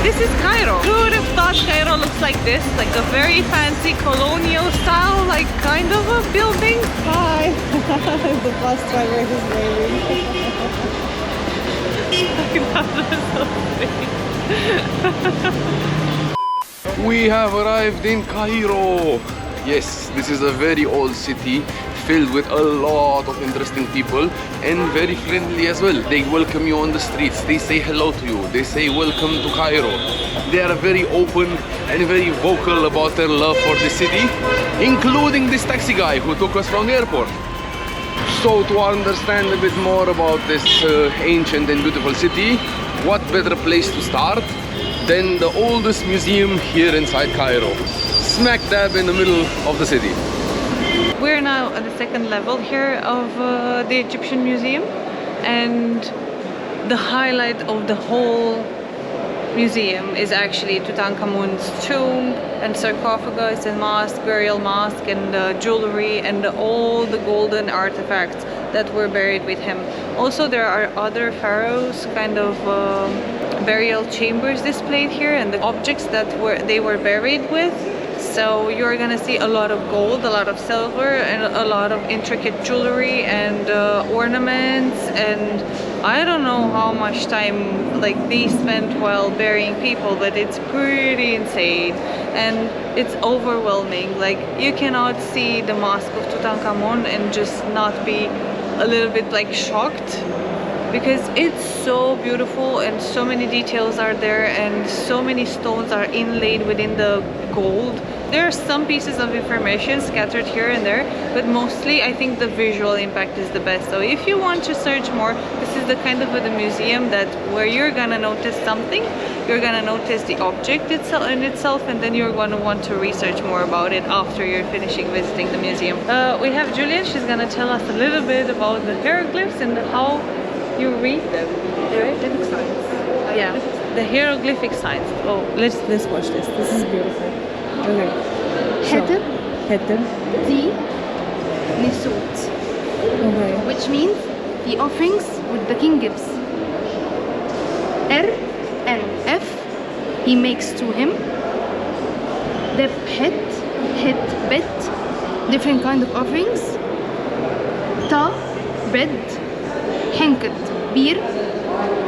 this is Cairo. Who would have thought Cairo looks like this? Like a very fancy colonial style, like kind of a building. Hi. The bus driver is waving. We have arrived in Cairo. Yes, this is a very old city filled with a lot of interesting people and very friendly as well. They welcome you on the streets. They say hello to you. They say welcome to Cairo. They are very open and very vocal about their love for the city, including this taxi guy who took us from the airport. So to understand a bit more about this ancient and beautiful city, what better place to start than the oldest museum here inside Cairo, smack dab in the middle of the city. We're now at the second level here of the Egyptian Museum, and the highlight of the whole museum is actually Tutankhamun's tomb and sarcophagus and mask, burial mask, and jewelry and all the golden artifacts that were buried with him. Also, there are other pharaohs kind of burial chambers displayed here, and the objects that they were buried with. So you're gonna see a lot of gold, a lot of silver, and a lot of intricate jewelry and ornaments, and I don't know how much time like they spent while burying people, but it's pretty insane and it's overwhelming. Like, you cannot see the mask of Tutankhamun and just not be a little bit like shocked, because it's so beautiful and so many details are there and so many stones are inlaid within the gold. There are some pieces of information scattered here and there, but mostly I think the visual impact is the best. So if you want to search more, this is the kind of the museum that where you're gonna notice something, you're gonna notice the object itself, and then you're gonna want to research more about it after you're finishing visiting the museum. We have Julian. She's gonna tell us a little bit about the hieroglyphs and how you read them. Hieroglyphic signs. Yeah, the hieroglyphic signs. Oh, let's watch this. This is beautiful. Okay. Heter, Heter. the Nisut, Okay. which means the offerings which the king gives. and F, he makes to him. The het, bet, different kind of offerings. Ta, bread. Henket, beer.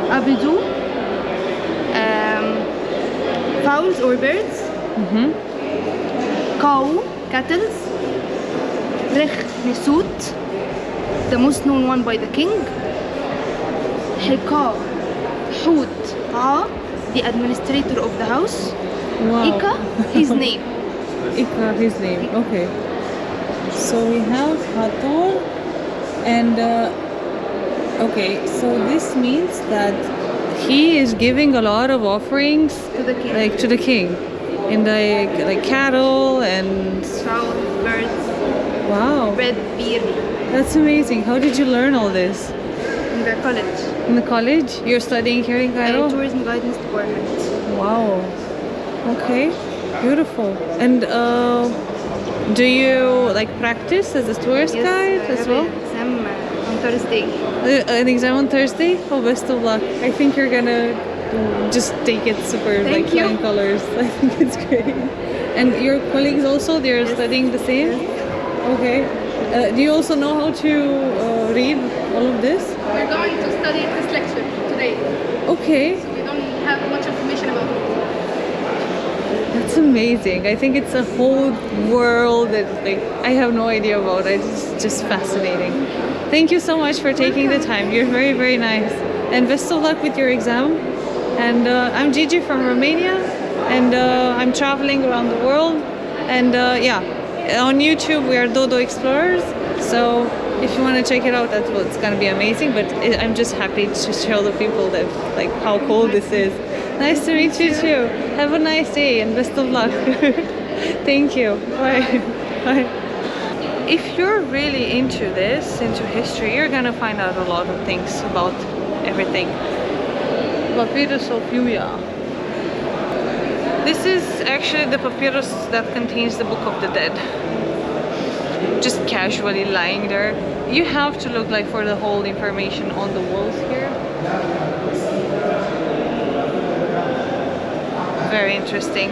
Abidu, fowls or birds. Cow, cattle. Rech, Nesut, the most known one by the king. Heka, Hoot, the administrator of the house. Wow. Ika, his name. Ika, his name. Okay. So we have Hathor and okay, so this means that he is giving a lot of offerings To the king. like to the king in the like cattle and Cow, birds, wow, bread, beer. that's amazing. How did you learn all this? In the college. In the college? You're studying here in Cairo? Tourism guidance department. Wow. Okay. Beautiful. And do you like practice as a tourist guide as well? Exam on Thursday. An exam on Thursday? Oh, best of luck. I think you're gonna just take it super Thank like you. flying colors. I think it's great. And your colleagues also, they're studying the same? Okay. Do you also know how to read all of this? We're going to study this lecture today. Okay. So we don't have much information about it. That's amazing. I think it's a whole world that like I have no idea about. It's just fascinating. Thank you so much for taking the time. You're very, very nice. And best of luck with your exam. And I'm Gigi from Romania, and I'm traveling around the world. And yeah, on YouTube we are Dodo Explorers. So if you want to check it out, that's well, it's gonna be amazing. But I'm just happy to show the people that like how cool this is. Nice to meet you too. Have a nice day and best of luck. Thank you. Bye. Bye. If you're really into this, into history, you're gonna find out a lot of things about everything. Papyrus of Yuya. This is actually the papyrus that contains the Book of the Dead. Just casually lying there. You have to look like for the whole information on the walls here. very interesting.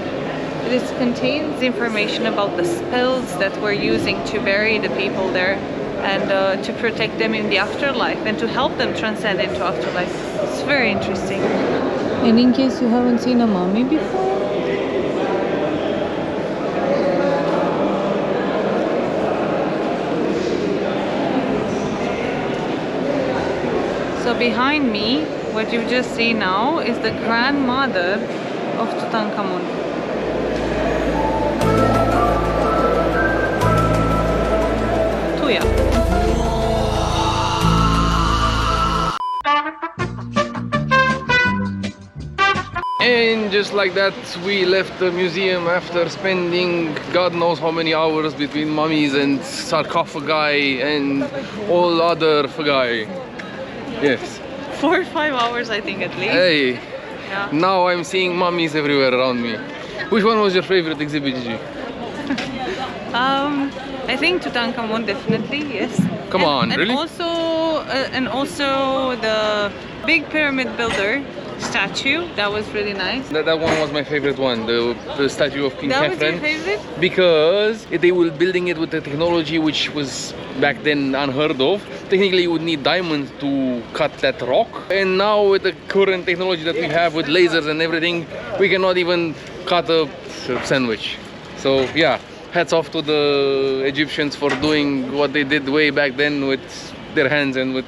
This contains information about the spells that we're using to bury the people there and to protect them in the afterlife and to help them transcend into afterlife. It's very interesting. And in case you haven't seen a mummy before, so behind me, what you just see now is the grandmother of Tutankhamun. Tuya. And just like that, we left the museum after spending God knows how many hours between mummies and sarcophagi and all other fagi. Yes. 4 or 5 hours, I think, at least. Hey, Yeah. now I'm seeing mummies everywhere around me. Which one was your favorite exhibit, Gigi? I think Tutankhamun, definitely, yes. Come on, really? And also the big pyramid builder statue. That was really nice. That one was my favorite one, the statue of King That was your Catherine. favorite? Because they were building it with the technology which was back then unheard of. Technically you would need diamonds to cut that rock, and now with the current technology that we have with lasers and everything, we cannot even cut a sandwich. So yeah, hats off to the Egyptians for doing what they did way back then with their hands and with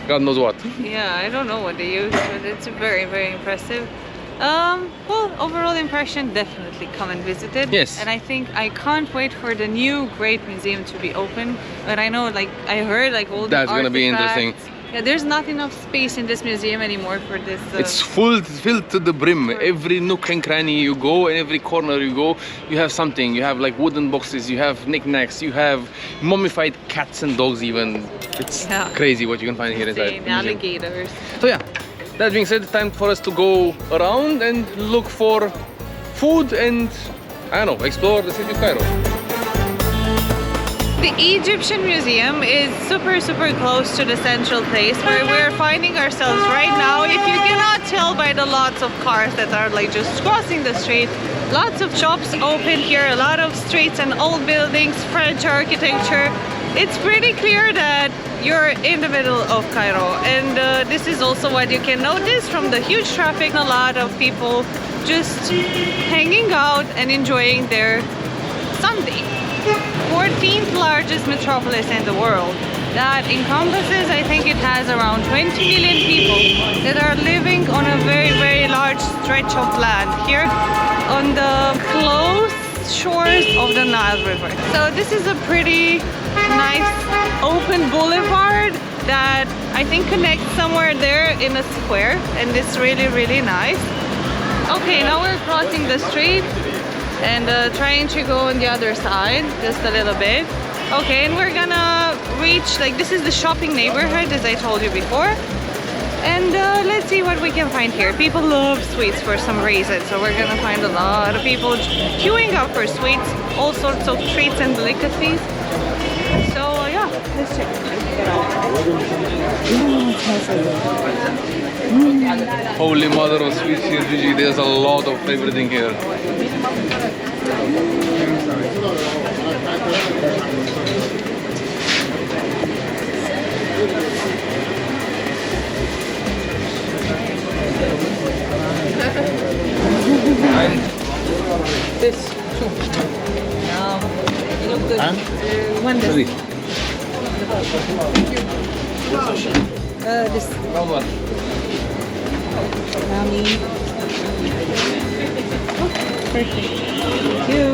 God knows what. Yeah, I don't know what they used, but it's very, very impressive. Well, overall impression, definitely come and visit it. Yes. And I think I can't wait for the new great museum to be open. But I know, like, I heard, like, all the That's gonna be interesting. artifacts. Yeah, there's not enough space in this museum anymore for this. It's filled to the brim. Every nook and cranny you go, and every corner you go, you have something. You have like wooden boxes, you have knickknacks, you have mummified cats and dogs even. It's crazy what you can find here inside. insane alligators. So yeah, that being said, time for us to go around and look for food and, I don't know, explore the city of Cairo. The Egyptian Museum is super, super close to the central place where we're finding ourselves right now. If you cannot tell by the lots of cars that are like just crossing the street, lots of shops open here, a lot of streets and old buildings, French architecture. It's pretty clear that you're in the middle of Cairo, and this is also what you can notice from the huge traffic. A lot of people just hanging out and enjoying their Sunday. 14th largest metropolis in the world. That encompasses, I think it has around 20 million people that are living on a very, very large stretch of land here on the close shores of the Nile River. So this is a pretty nice open boulevard that I think connects somewhere there in a square, and it's really, really nice. Okay, now we're crossing the street and trying to go on the other side just a little bit. Okay, and we're gonna reach, like, this is the shopping neighborhood as I told you before, and let's see what we can find here. People love sweets for some reason, so we're gonna find a lot of people queuing up for sweets, all sorts of treats and delicacies. So yeah, let's check. Holy mother of sweets here, Gigi, there's a lot of everything here. And This too. You look good. One this. This. Yummy. Perfect. Thank you.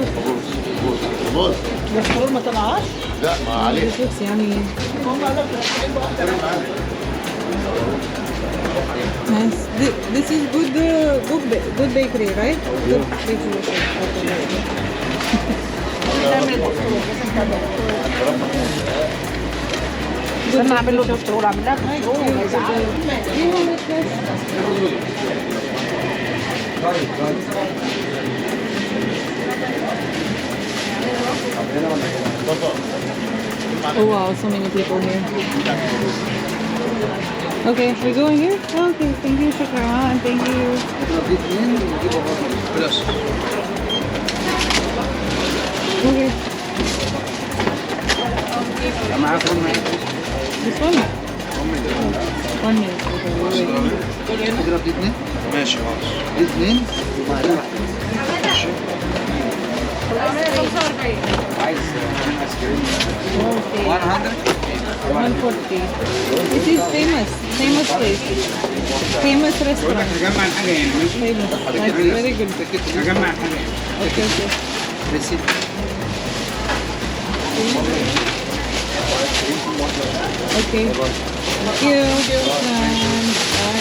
الشاورما طلعت؟ لا ما عليك. This looks yummy. Nice. This is good bakery, right? Good bakery. استنى اعمل له دكتور اعمل لها دكتور ما يزعلش. Oh wow, so many people here. Okay, we're going here? Okay, thank you, Shukran. Thank you. Okay. This one? 1 minute. ماشي عايز 140. It is famous place. Famous restaurant. نجمع الحاجة يعني ماشي Famous. Nice. Very good. نجمع الحاجة Okay, okay. ريسيت Okay. Thank you. And bye.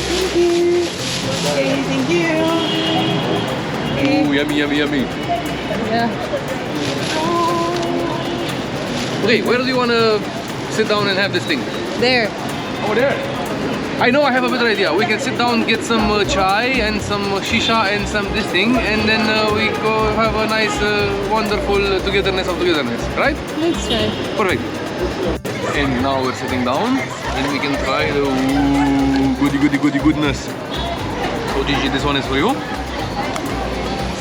Thank you. Okay, thank you. Okay. Ooh, yummy, yummy, yummy. Yeah. Okay, where do you want to sit down and have this thing? There. Over there. I know, I have a better idea. We can sit down, get some chai and some shisha and some this thing, and then we go have a nice, wonderful togetherness of togetherness, right? Let's try. Perfect. And now we're sitting down, and we can try the goodness. So Gigi, this one is for you.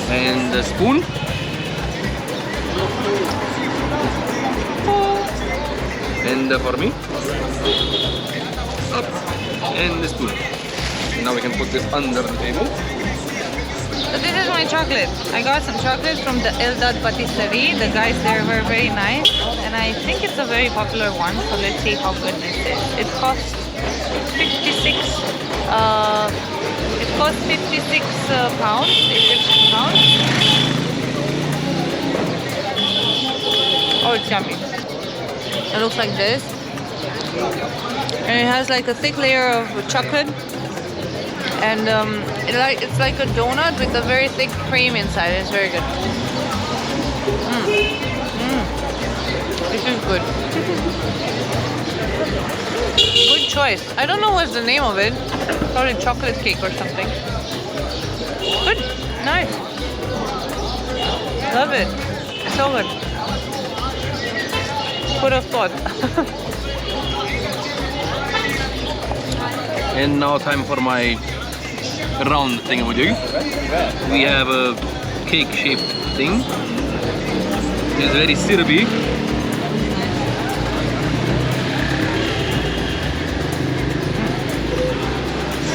And the spoon. And for me. Up. And the spoon. And now we can put this under the table. So this is my chocolate. I got some chocolate from the Eldad Patisserie. The guys there were very nice, and I think it's a very popular one. So let's see how good this is. It costs 56. It costs 56 pounds, Egyptian pounds. Oh, it's yummy. It looks like this, and it has like a thick layer of chocolate. And it's like a donut with a very thick cream inside. It's very good. This is good. Good choice. I don't know what's the name of it. Probably chocolate cake or something. Good. Nice. Love it. So good. Would have thought. And now time for my round thingamajig. We have a cake-shaped thing. It's very syrupy.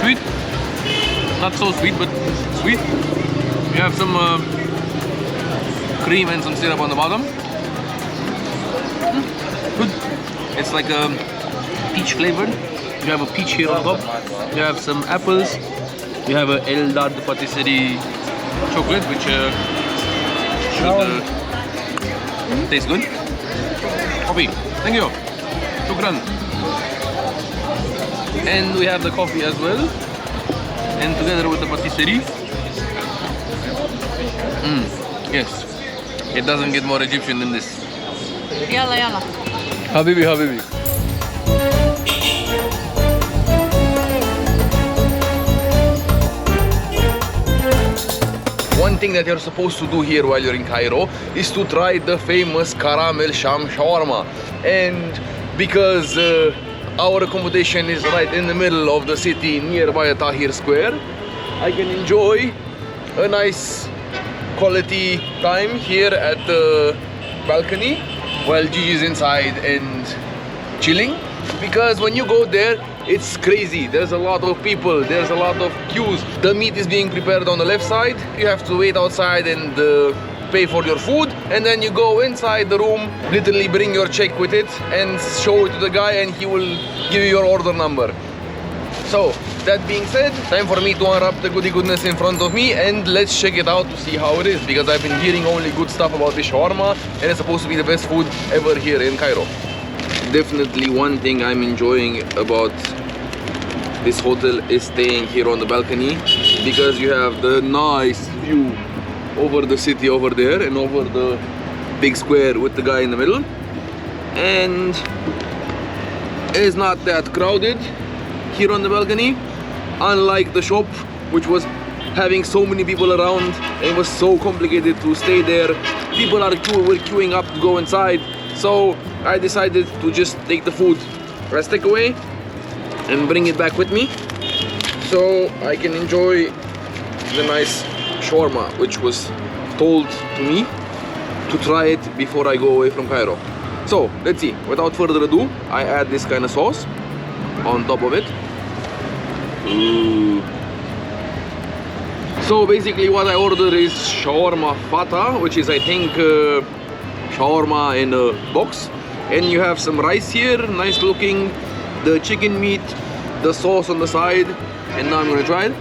Sweet. Not so sweet, but sweet. You have some cream and some syrup on the bottom. Good. It's like peach flavored. You have a peach here on top. You have some apples. You have a Eldad Patisserie chocolate, which should taste good. Coffee. Thank you. Shukran. And we have the coffee as well. And together with the patisserie. Yes. It doesn't get more Egyptian than this. Yalla yalla. Habibi, Habibi. One thing that you're supposed to do here while you're in Cairo is to try the famous Karam Sham Shaorma. And because our accommodation is right in the middle of the city nearby Tahrir Square, I can enjoy a nice quality time here at the balcony while Gigi's inside and chilling. Because when you go there, it's crazy. There's a lot of people, there's a lot of queues. The meat is being prepared on the left side. You have to wait outside and pay for your food, and then you go inside the room, literally bring your check with it and show it to the guy, and he will give you your order number. So that being said, time for me to unwrap the goodness in front of me, and let's check it out to see how it is, because I've been hearing only good stuff about this shawarma, and it's supposed to be the best food ever here in Cairo. Definitely one thing I'm enjoying about this hotel is staying here on the balcony, because you have the nice view over the city over there and over the big square with the guy in the middle, and it's not that crowded here on the balcony, unlike the shop, which was having so many people around and it was so complicated to stay there. People were queuing up to go inside, so I decided to just take the food as takeaway and bring it back with me so I can enjoy the nice shawarma, which was told to me to try it before I go away from Cairo. So let's see, without further ado, I add this kind of sauce on top of it. Ooh. So basically what I ordered is shawarma fata, which is I think shawarma in a box. And you have some rice here, nice looking, the chicken meat, the sauce on the side, and now I'm gonna try it.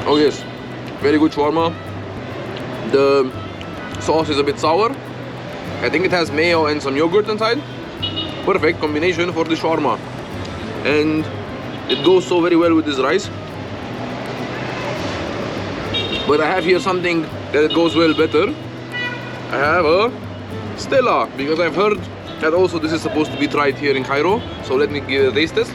Oh yes, very good shawarma. The sauce is a bit sour. I think it has mayo and some yogurt inside. Perfect combination for the shawarma. And it goes so very well with this rice. But I have here something that it goes well better. I have a Stella, because I've heard that also this is supposed to be tried here in Cairo. So let me give it a taste test.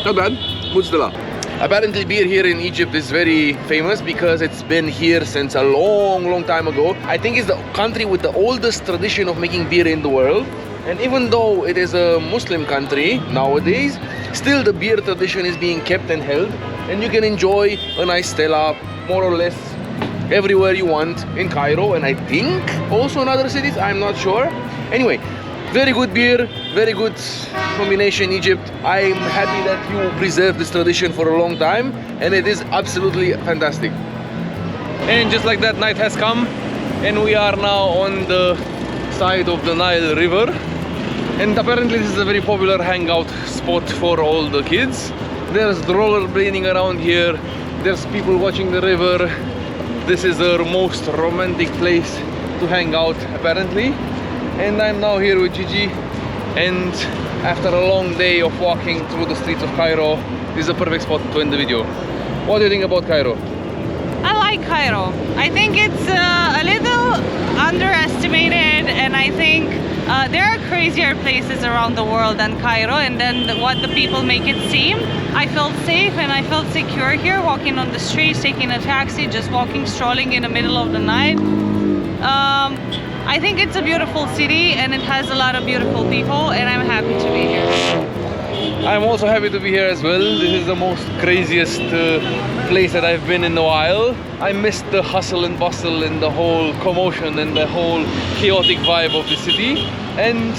Not bad, good Stella. Apparently beer here in Egypt is very famous because it's been here since a long time ago. I think it's the country with the oldest tradition of making beer in the world. And even though it is a Muslim country nowadays, still the beer tradition is being kept and held. And you can enjoy a nice Stella more or less everywhere you want in Cairo, and I think also in other cities, I'm not sure. Anyway, very good beer, very good combination Egypt. I'm happy that you preserved this tradition for a long time, and it is absolutely fantastic. And just like that, night has come, and we are now on the side of the Nile River. And apparently this is a very popular hangout spot for all the kids. There's rollerblading around here, there's people watching the river. This is the most romantic place to hang out apparently. And I'm now here with Gigi, and after a long day of walking through the streets of Cairo, this is a perfect spot to end the video. What do you think about Cairo? I like Cairo. I think it's a little underestimated, and I think there are crazier places around the world than Cairo, and then what the people make it seem. I felt safe and I felt secure here, walking on the streets, taking a taxi, just walking, strolling in the middle of the night. I think it's a beautiful city and it has a lot of beautiful people, and I'm happy to be here. I'm also happy to be here as well. This is the most craziest place that I've been in a while. I missed the hustle and bustle and the whole commotion and the whole chaotic vibe of the city. And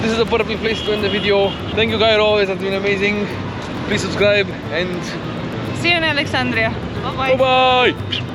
this is a perfect place to end the video. Thank you Cairo, it has been amazing. Please subscribe and See you in Alexandria. Bye-bye. bye-bye.